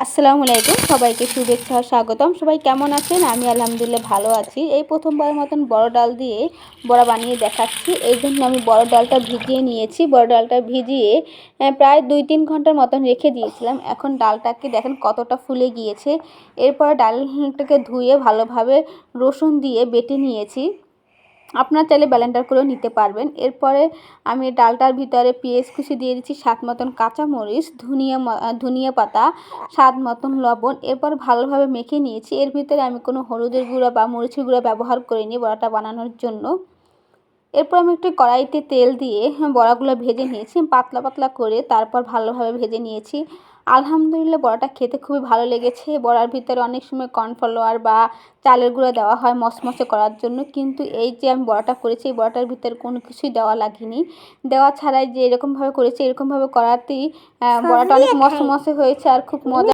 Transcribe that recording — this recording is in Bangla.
আসসালামু আলাইকুম, সবাইকে শুভেচ্ছা ও স্বাগতম। সবাই কেমন আছেন? আমি আলহামদুলিল্লাহ ভালো আছি। এই প্রথমবারের মতন বড় ডাল দিয়ে বড়া বানিয়ে দেখাচ্ছি। এই জন্য আমি বড় ডালটা ভিজিয়ে নিয়েছি। বড় ডালটা ভিজিয়ে প্রায় 2-3 ঘন্টার মতন রেখে দিয়েছিলাম। এখন ডালটাকে দেখেন কতটা ফুলে গিয়েছে। এরপর ডালটাকে ধুয়ে ভালোভাবে রসুন দিয়ে বেটে নিয়েছি। আপনারা চাইলে ব্লেন্ডার করেও নিতে পারবেন। এরপরে আমি ডালটার ভিতরে পেঁয়াজ কুচি দিয়ে দিচ্ছি, স্বাদ মতন কাঁচামরিচ, ধনিয়া পাতা, স্বাদ মতন লবণ। এরপর ভালোভাবে মেখে নিয়েছি। এর ভিতরে আমি কোনো হলুদের গুঁড়া বা মরিচের গুঁড়া ব্যবহার করিনি বড়াটা বানানোর জন্য। এরপর আমি একটু কড়াইতে তেল দিয়ে বড়াগুলো ভেজে নিয়েছি পাতলা পাতলা করে, তারপর ভালোভাবে ভেজে নিয়েছি। আলহামদুলিল্লাহ বড়াটা খেতে খুবই ভালো লেগেছে। বড়ার ভিতরে অনেক সময় কর্নফ্লাওয়ার বা চালের গুঁড়া দেওয়া হয় মচমচে করার জন্য, কিন্তু এই যে আমি বড়াটা করেছি এই বড়াটার ভিতরে কোনো কিছুই দেওয়া লাগেনি। দেওয়া ছাড়াই যে এরকমভাবে করেছি, এরকমভাবে করাতেই বড়াটা অনেক মচমচে হয়েছে আর খুব মজা।